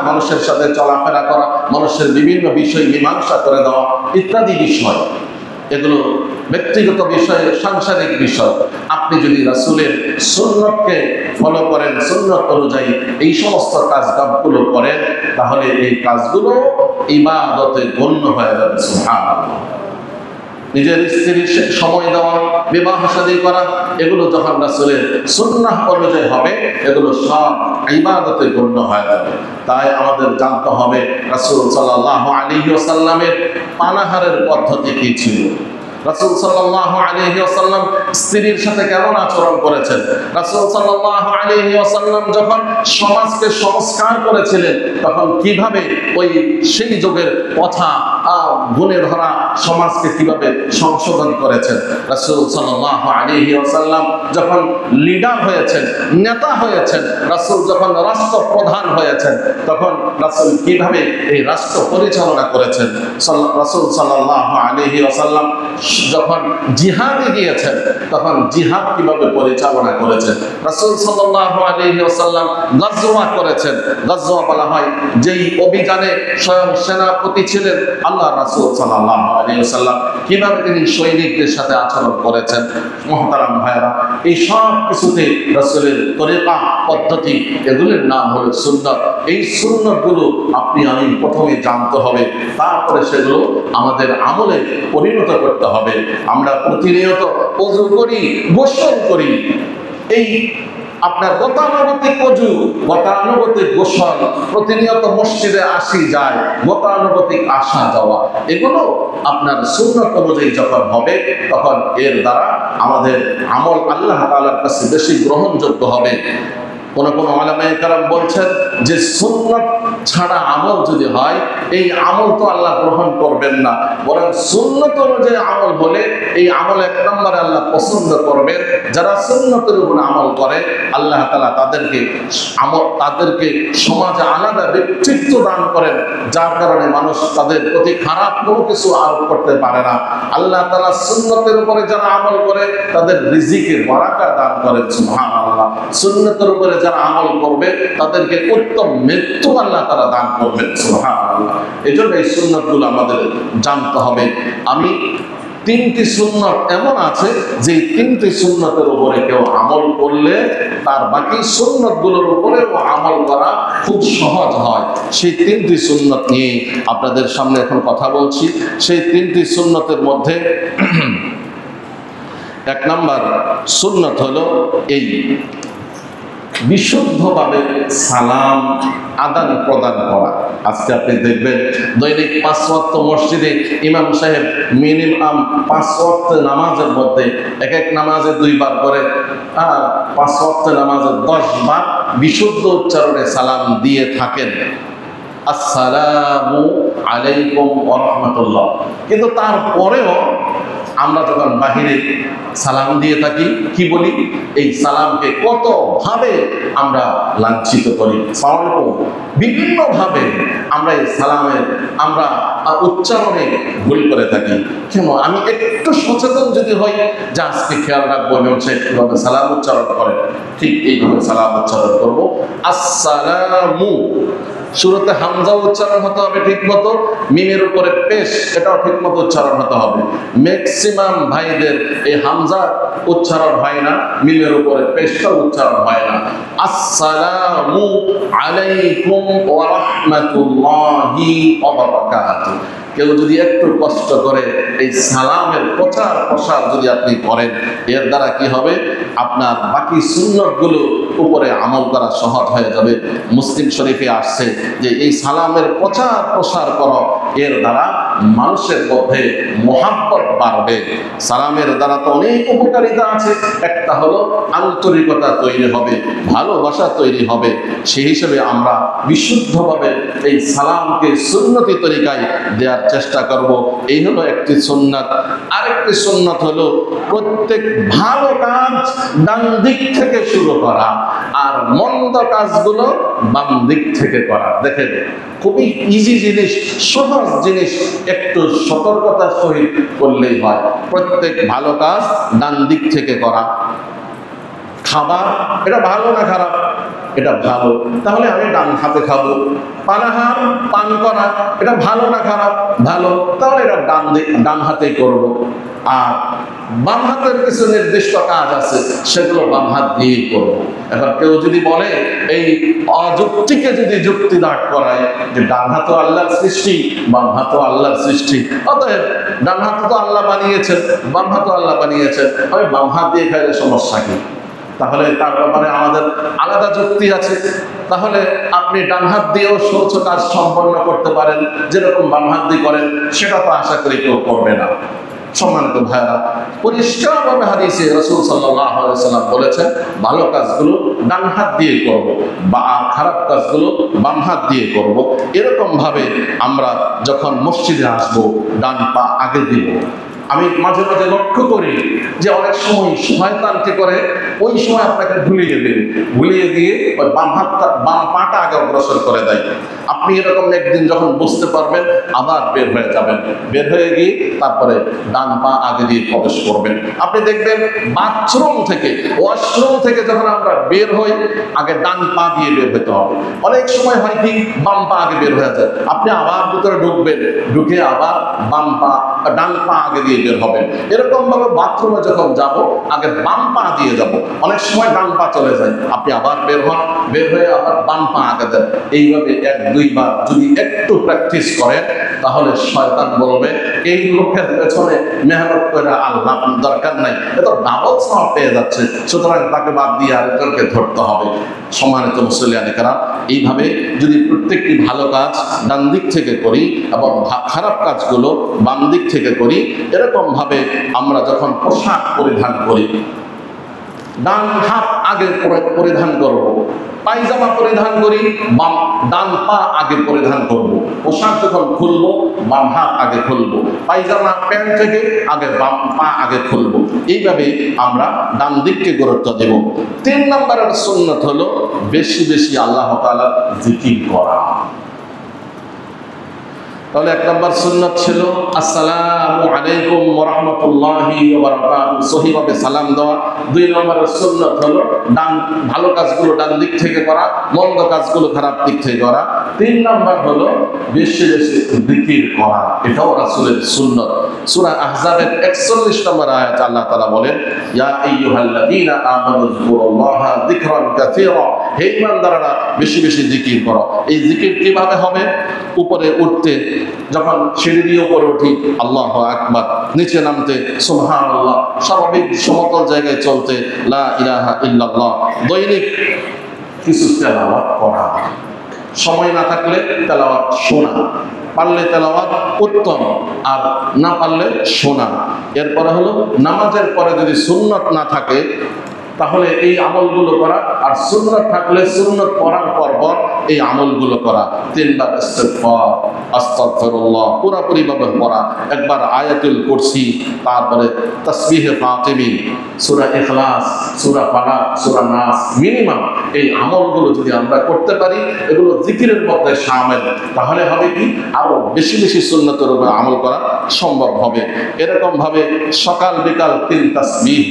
মানুষের সাথে চলাফেরা করা, মানুষের বিভিন্ন বিষয় মীমাংসা করে দেওয়া ইত্যাদি বিষয়, এগুলো ব্যক্তিগত বিষয়ে সাংসারিক বিষয়। আপনি যদি রাসূলের সুন্নতকে ফলো করেন, সুন্নত অনুযায়ী এই সমস্ত কাজগুলো করেন, তাহলে এই কাজগুলো ইবাদতে গণ্য হয়ে যাবে। সুবহানাল্লাহ। নিজের স্ত্রীর সময় দেওয়া, বিবাহ শাদী করা, এগুলো যখন রাসূলের সুন্নাহ অনুযায়ী হবে, এগুলো সব ইবাদতে গণ্য হয়ে যাবে। তাই আমাদের জানতে হবে রাসূল সাল্লাল্লাহু আলাইহি ওয়াসাল্লামের পানাহারের পদ্ধতি কি ছিল। রাসূল সাল্লাল্লাহু আলাইহি ওয়াসাল্লাম স্ত্রীর সাথে কেমন আচরণ করেছেন। রাসূল সাল্লাল্লাহু আলাইহি ওয়াসাল্লাম যখন সমাজকে সংস্কার করেছিলেন, তখন কিভাবে ওই সেই যুগের কথা গুণে ধরা সমাজকে কিভাবে সংশোধন করেছেন। রাসূল সাল্লাল্লাহু আলাইহি ওয়াসাল্লাম যখন লিডার হয়েছেন, নেতা হয়েছেন, রাসূল যখন রাষ্ট্রপ্রধান হয়েছেন, তখন রাসূল কিভাবে এই রাষ্ট্র পরিচালনা করেছেন। রাসূল সাল্লাল্লাহু আলাইহি ওয়াসাল্লাম যখন জিহাদে গিয়েছেন, তখন জিহাদ কিভাবে পরিচালনা করেছেন। রাসূল সাল্লাল্লাহু আলাইহি ওয়াসাল্লাম গাজওয়া করেছেন। গাজওয়া বলা হয় যেই অভিযানে স্বয়ং সেনাপতি ছিলেন আল্লাহ রাসূল সাল্লাল্লাহু আলাইহি ওয়াসাল্লাম, কিভাবে তিনি সৈনিকদের সাথে আচরণ করেছেন। মুহতারাম ভাইরা, এই সব কিছুতে রাসূলের তরিকা, পদ্ধতি, এগুলোর নাম হলো সুন্নাত। এই সুন্নাতগুলো আপনি আমি প্রথমে জানতে হবে, তারপরে সেগুলো আমাদের আমলে পরিণত করতে হবে। আমরা প্রতিনিয়ত ওযু করি, গোসল করি, এই আপনার গতানুগতিক ওযু, গতানুগতিক গোসল, প্রতিনিয়ত মসজিদে আসি যায়, গতানুগতিক আসা যাওয়া, এগুলো আপনার সুন্নাত অনুযায়ী যখন হবে, তখন এর দ্বারা আমাদের আমল আল্লাহ তাআলার কাছে বেশি গ্রহণযোগ্য হবে। কোন কোন উলামায়ে কেরাম বলছেন যে সুন্নাত ছাড়া আমল যদি হয়, এই আমল তো আল্লাহ গ্রহণ করবেন না, বরং সুন্নাত অনুযায়ী আমল বলে এই আমল এক নম্বরে আল্লাহ পছন্দ করবেন। যারা সুন্নাতের উপর আমল করে, আল্লাহ তাআলা তাদেরকে সমাজে আলাদা ব্যক্তিত্ব দান করেন, যার কারণে মানুষ তাদের প্রতি খারাপ কোনো কিছু আরোপ করতে পারে না। আল্লাহ তাআলা সুন্নাতের উপরে যারা আমল করে, তাদের রিজিকে বারাকা দান করেন। সুবহানাল্লাহ। সুন্নাতের উপরে যারা আমল করবে, তাদেরকে উত্তম মৃত্যু আল্লাহ তাআলা দান করবেন। সুবহানাল্লাহ। এজন্য এই সুন্নাতগুলো আমাদের জানতে হবে। আমি তিনটি সুন্নাত এমন আছে যে তিনটি সুন্নাতের উপরে কেউ আমল করলে তার বাকি সুন্নাতগুলোর উপরেও আমল করা খুব সহজ হয়। সেই তিনটি সুন্নাত নিয়ে আপনাদের সামনে এখন কথা বলছি। সেই তিনটি সুন্নাতের মধ্যে এক নাম্বার সুন্নাত হলো এই বিশুদ্ধভাবে সালাম আদান প্রদান করা। আজকে আপনি দেখবেন দৈনিক 5 ওয়াক্ত মসজিদে ইমাম সাহেব মিনিমাম 5 ওয়াক্ত নামাজের মধ্যে এক নামাজে 2 বার করে, আর 5 ওয়াক্ত নামাজে 10 বার বিশুদ্ধ উচ্চারণে সালাম দিয়ে থাকেন, আসসালামু আলাইকুম ওয়া রাহমাতুল্লাহ। কিন্তু তারপরেও আমরা যখন বাহিরে সালাম দিয়ে থাকি, কি বলি? এই সালামকে কত ভাবে আমরা লাঞ্ছিত করি, বিভিন্ন ভাবে আমরা এই সালামের আমরা উচ্চারণে ভুল করে থাকি। কেন? আমি একটু সচেতন যদি হই যে আজকে খেয়াল রাখবো কিভাবে সালাম উচ্চারণ করে, ঠিক এইভাবে সালাম উচ্চারণ করবো। আসসালামু, শুরুতে হামজা উচ্চারণ হতে হবে ঠিক মতো, মিমের উপরে পেশ, এটাও ঠিক মতো উচ্চারণ হতে হবে। ম্যাক্সিমাম ভাইদের এই হামজা উচ্চারণ হয় না, মিমের উপরে পেশটাও উচ্চারণ হয় না। আসসালামু আলাইকুম ওয়া রাহমাতুল্লাহি ওয়া বারাকাতুহু। কেউ যদি একটু কষ্ট করে এই সালামের প্রচার প্রসার যদি আপনি করেন, এর দ্বারা কি হবে? আপনার বাকি সুন্নতগুলো উপরে আমল করা সহজ হয়ে যাবে। মুসলিম শরীফে আসছে যে এই সালামের প্রচার প্রসার করো, এর দ্বারা মানুষের মধ্যে মহাব্বত বাড়বে। সালামের দ্বারা তো অনেক উপকারিতা আছে। একটা হলো আন্তরিকতা তৈরি হবে, ভালোবাসা তৈরি হবে। সেই হিসেবে আমরা বিশুদ্ধভাবে এই সালামকে সুন্নতি তরিকায় দেওয়ার চেষ্টা করব। এই হলো একটি সুন্নাত। আরেকটি সুন্নাত হলো প্রত্যেক ভালো কাজ ডান দিক থেকে শুরু করা, আর মন্দ কাজগুলো বাম দিক থেকে করা। দেখেন, খুবই ইজি জিনিস, সহজ জিনিস, একটু সতর্কতার সহিত করলেই হয়। প্রত্যেক ভালো কাজ ডান দিক থেকে করা। খাবার, এটা ভালো না খারাপ? এটা ভালো, তাহলে আমি ডান হাতে খাবো। পানাহার, পান করা, এটা ভালো না খারাপ? ভালো, তাহলে এটা ডান হাতেই করবো। আর বাম হাতের কিছু নির্দিষ্ট কাজ আছে, সেগুলো বাম হাত দিয়েই করবো। এবার কেউ যদি বলে, এই অযুক্তিকে যদি যুক্তি দাঁড় করায় যে ডান হাতও আল্লাহর সৃষ্টি, বাম হাতও আল্লাহর সৃষ্টি, অতএব ডান হাত তো আল্লাহ বানিয়েছেন, বাম হাতও আল্লাহ বানিয়েছেন, আমি বাম হাত দিয়ে খাইলে সমস্যা কি? তাহলে তার ব্যাপারে আমাদের আলাদা যুক্তি আছে। তাহলে আপনি ডান হাত দিয়েও সহজ কাজ সম্পন্ন করতে পারেন, যেরকম বাম হাত দিয়ে করেন, সেটা তো আশা করি কেউ করবে না। সম্মানিত ভাইরা, পরিষ্কারভাবে হাদিসে রাসূল সাল্লাল্লাহু আলাইহি ওয়াসাল্লাম বলেছেন, ভালো কাজগুলো ডান হাত দিয়ে করব, বা খারাপ কাজগুলো বাম হাত দিয়ে করব। এরকম ভাবে আমরা যখন মসজিদে আসবো, ডান পা আগে দিব। আমি মাঝে মাঝে লক্ষ্য করি যে অনেক সময় শয়তান কি করে, ওই সময় আপনাকে ভুলিয়ে দিয়ে ওই বাম পাটা আগে অগ্রসর করে দেয়। আপনি এরকম একদিন যখন বুঝতে পারবেন, আবার বের হয়ে যাবেন, বের হয়ে গিয়ে তারপরে ডান পা আগে দিয়ে প্রবেশ করবেন। আপনি দেখবেন বাথরুম থেকে, ওয়াশরুম থেকে যখন আমরা বের হই, আগে ডান পা দিয়ে বের হতে হবে। অনেক সময় হয় কি, বাম পা আগে বের হয়ে যায়, আপনি আবার ভিতরে ঢুকবেন, ঢুকে আবার ডান পা আগে দিয়ে বের হবেন। এরকম ভাবে বাথরুমে যখন যাব, আগে বাম পা দিয়ে যাব, অনেক সময় ডান পা চলে যায়, আপনি আবার বের হন, বের হয়ে আবার বাম পা আগে দেন। এইভাবে 1-2 বার যদি একটু প্র্যাকটিস করেন, তাহলে শয়তান বলবে এই লোকের পেছনে মেহনত করে আল্লাহ দরকার নাই, এত ডাবল সওয়াব পেয়ে যাচ্ছে, সুতরাং তাকে বাদ দিয়ে আরেকজনকে ধরতে হবে। সম্মানিত মুসল্লিয়ানে কেরাম, এইভাবে যদি প্রত্যেকটি ভালো কাজ ডান দিক থেকে করি এবং খারাপ কাজগুলো বাম দিক থেকে করি, এরকম ভাবে আমরা যখন পোশাক পরিধান করি, ডান হাত আগে পরিধান করব, পায়জামা পরিধান করি, ডান পা আগে পরিধান করব। পোশাক যখন খুলবো, বাম হাত আগে খুলবো, পায়জামা প্যান্ট থেকে আগে বাম পা আগে খুলবো। এইভাবে আমরা ডান দিককে গুরুত্ব দেব। 3 নম্বরের সুন্নাত হলো বেশি বেশি আল্লাহ তাআলার জিকির করা। তাহলে 1 নম্বর সুন্নাত ছিল আসসালামু আলাইকুম ওয়া রাহমাতুল্লাহি ওয়া বারাকাতুহু, সহিভাবে সালাম দেওয়া। 2 নম্বরের সুন্নাত হলো ভালো কাজগুলো ডান দিক থেকে করা, মন্দ কাজগুলো খারাপ দিক থেকে করা। 3 নম্বর হলো বেশি বেশি জিকির করা, এটাও রাসূলের সুন্নাত। সূরা আহজাবের 41 নম্বর আয়াতে আল্লাহ তাআলা বলেন, ইয়া আইয়ুহাল্লাযীনা আমানু যিকুরুল্লাহা যিকরান কাসীরা, হে ঈমানদাররা বেশি বেশি জিকির করো। এই জিকির কিভাবে হবে? উপরে উঠতে, যখন সিঁড়ি দিয়ে উপরে উঠি আল্লাহু আকবার, নিচে নামতে সুবহানাল্লাহ, স্বাভাবিক সমতল জায়গায় চলতে লা ইলাহা ইল্লাল্লাহ, দৈনিক কিছু তেলাওয়াত করা, সময় না থাকলে তেলাওয়াত শোনা, পারলে তেলাওয়াত উত্তম, আর না পারলে শোনা। এরপরে হলো নামাজের পরে যদি সুন্নত না থাকে তাহলে এই আমলগুলো করা, আর সুন্নত থাকলে সুন্নত পড়ার পর এই আমলগুলো করা। 3 বার ইস্তিগফার, আস্তাগফিরুল্লাহ পুরোপুরি ভাবে পড়া, একবার আয়াতুল কুরসি, তারপরে তাসবিহে ফাতিমি, সূরা ইখলাস, সূরা ফালাক, সূরা নাস, মিনিমাম এই আমলগুলো যদি আমরা করতে পারি, এগুলো জিকিরের মধ্যে শামিল, তাহলে হবে কি আরো বেশি বেশি সুন্নতের উপর আমল করা সম্ভব হবে। এরকম ভাবে সকাল বিকাল 3 তাসবিহ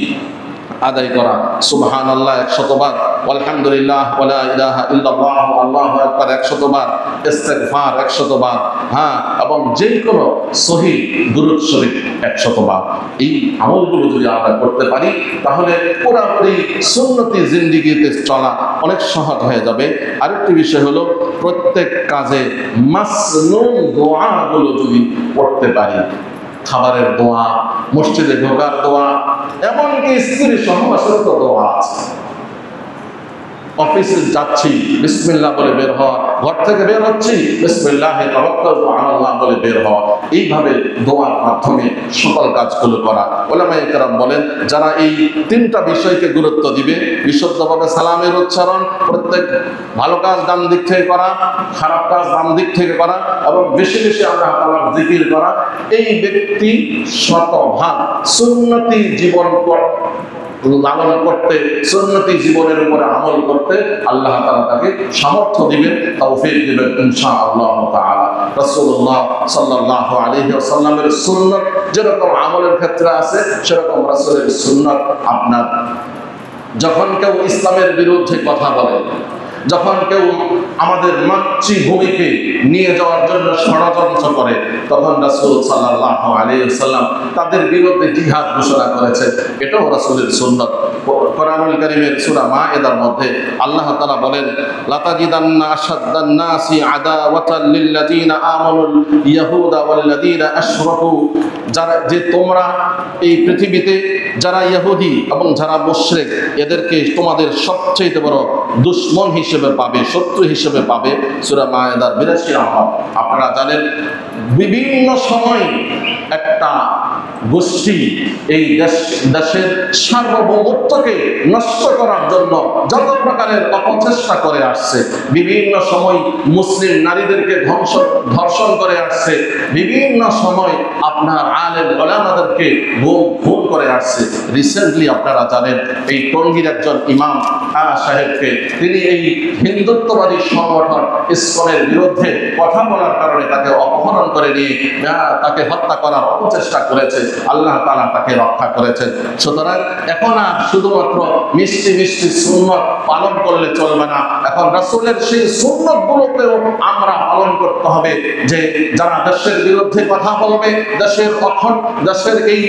আদায় করা, সুবহানাল্লাহ 100 বার, আলহামদুলিল্লাহ ওয়ালা ইলাহা ইল্লাল্লাহ আল্লাহু আকবার 100 বার, ইস্তিগফার 100 বার, হ্যাঁ, এবং যে কোনো সহিহ দুরূদ শরীফ 100 বার। এই আমলগুলো যদি আমরা করতে পারি তাহলে পুরোপুরি সুন্নতি জিন্দেগিতে চলা অনেক সহজ হয়ে যাবে। আরেকটি বিষয় হলো প্রত্যেক কাজে মাসনুন দোয়াগুলো যদি পড়তে পারি, খাবারের দোয়া, মসজিদে ঢোকার দোয়া, এমনকি স্ত্রীর সহবাসের তো দোয়া আছে। অফিসে যাচ্ছি বিসমিল্লাহ বলে বের হওয়া, ঘর থেকে বের হচ্ছি বিসমিল্লাহি তাওয়াক্কালতু আলাল্লাহ বলে বের হওয়া, এইভাবে দোয়ার মাধ্যমে সকল কাজগুলো করা। উলামায়ে কেরাম বলেন যারা এই 3টা বিষয়কে গুরুত্ব দিবে, বিশুদ্ধভাবে সালামের উচ্চারণ, প্রত্যেক ভালো কাজ ডান দিক থেকে করা, খারাপ কাজ বাম দিক থেকে করা, এবং বেশি বেশি আল্লাহ তাআলার জিকির করা, এই ব্যক্তি শতভাগ সুন্নতি জীবন লালন করতে, সুন্নতি জীবনের উপরে আমল করতে আল্লাহ তাআলা তাকে সামর্থ্য দিবেন, তৌফিক দিবেন ইনশাআল্লাহ তাআলা। রাসূলুল্লাহ সাল্লাল্লাহু আলাইহি ওয়াসাল্লামের সুন্নাত যেরকম আমলের ক্ষেত্রে আছে, সেরকম রাসূলের সুন্নাত আপনার যখন কেউ ইসলামের বিরুদ্ধে কথা বলে, যখন কেউ আমাদের মাতৃভূমিকে নিয়ে যাওয়ার জন্য ষড়যন্ত্র করে, তখন রাসূল সাল্লাল্লাহু আলাইহি ওয়াসাল্লাম তাদের বিরুদ্ধে জিহাদ ঘোষণা করেছে। এটাও রাসূলের সুন্নাত। কোরআনুল কারীমের সূরা মায়েদার মধ্যে আল্লাহ তাআলা বলেন, লাতাজিদান্না আশাদ্দান নাসি আদাওয়াতাল লিল্লাযিনা আমানুল ইয়াহুদা ওয়াল্লাযিনা আশরাকু, যারা যে তোমরা এই পৃথিবীতে যারা ইহুদি এবং যারা মুশরিক, এদেরকে তোমাদের সবচেয়ে বড় দুশমন হিসেবে পাবে, শত্রু হিসেবে পাবে। সূরা মায়েদার 82 নম্বর। আপনারা জানেন বিভিন্ন সময় একটা গোষ্ঠী এই দেশের সার্বভৌমত্বকে নষ্ট করার জন্য যত প্রকারের অপচেষ্টা করে আসছে, বিভিন্ন সময় মুসলিম নারীদেরকে ধর্ষণ করে আসছে, বিভিন্ন সময় আপনার আলেম ওলামাদেরকে খুন করে আসছে। রিসেন্টলি আপনারা জানেন এই টঙ্গীর একজন ইমাম সাহেবকে, তিনি এই হিন্দুত্ববাদী সংগঠন ইসকনের বিরুদ্ধে কথা বলার কারণে তাকে অপহরণ করে নিয়ে তাকে হত্যা করার অপচেষ্টা করেছে। আল্লাহ তাআলা তাকে রক্ষা করেছেন। সুতরাং এখন আর শুধুমাত্র মিষ্টি মিষ্টি সুন্নত পালন করলে চলবে না, এখন রাসূলের সেই সুন্নতগুলোকেও আমরা পালন করতে হবে। যে যারা দেশের বিরুদ্ধে কথা বলবে, দেশের এই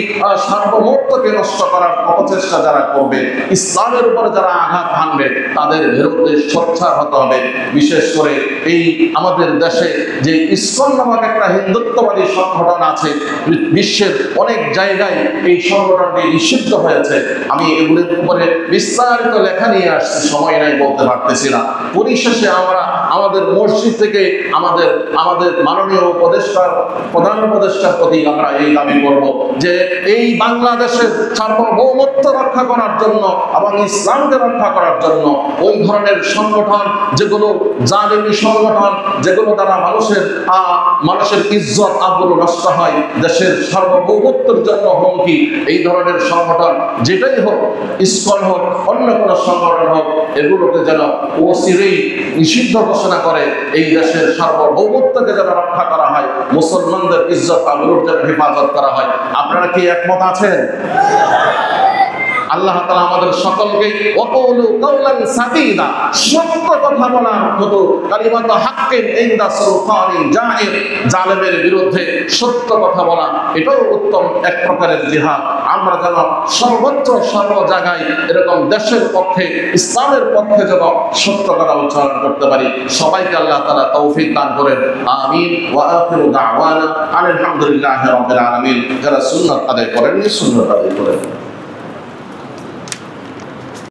সার্বভৌমত্বকে নষ্ট করার অপচেষ্টা যারা করবে, ইসলামের উপর যারা আঘাত হানবে, তাদের বিরুদ্ধে সোচ্চার হতে হবে। বিশেষ করে এই আমাদের দেশে যে ইসকন নামক একটা হিন্দুত্ববাদী সংগঠন আছে, বিশ্বের অনেক জায়গায় এই সংগঠনটি নিষিদ্ধ হয়েছে। আমি এগুলোর উপরে বিস্তারিত লেখা নিয়ে আসছি, সময় নাই বলতে পারতেছি না। পরিশেষে আমরা আমাদের মসজিদ থেকে আমাদের মাননীয় প্রধান উপদেষ্টার প্রতি আমরা এই দাবি করব যে এই বাংলাদেশের সার্বভৌমত্ব রক্ষা করার জন্য এবং ইসলামকে রক্ষা করার জন্য ওই ধরনের সংগঠন যেগুলো জালিমি সংগঠন, যেগুলো দ্বারা মানুষের ইজ্জত আবরু নষ্ট হয়, দেশের সার্বভৌমত্বের জন্য হুমকি, এই ধরনের সংগঠন যেটাই হোক, ইসকন হোক অন্য কোনো সংগঠন হোক, এগুলোকে যেন অচিরেই নিষিদ্ধ ঘোষণা করে এই দেশের সার্বভৌমত্বকে যেন রক্ষা করা হয়, মুসলমানদের ইজ্জত আবরুর যেন হেফাজত করা হয়। আপনারা কি একমত আছেন? আল্লাহ তাআলা আমাদের সকলকে ওয়াকুলু কাওলান সাদীদা, সত্য কথা বলার মতো কালিমাত হাক্কিন ইনদা সুলতানিন জাহির, জালেমের বিরুদ্ধে সত্য কথা বলা, এটাও উত্তম এক প্রকারের জিহাদ। আমরা যেন সর্বত্র সর্ব জায়গায় এরকম দেশের পক্ষে, ইসলামের পক্ষে যেন সত্য কথা উচ্চারণ করতে পারি। সবাইকে আল্লাহ তাআলা তৌফিক দান করেন। আমিন। ওয়া আখিরু দাওয়ানা আলহামদুলিল্লাহি রাব্বিল আলামিন। যারা সুন্নাত আদায় করেন, সুন্নাত আদায় করেন।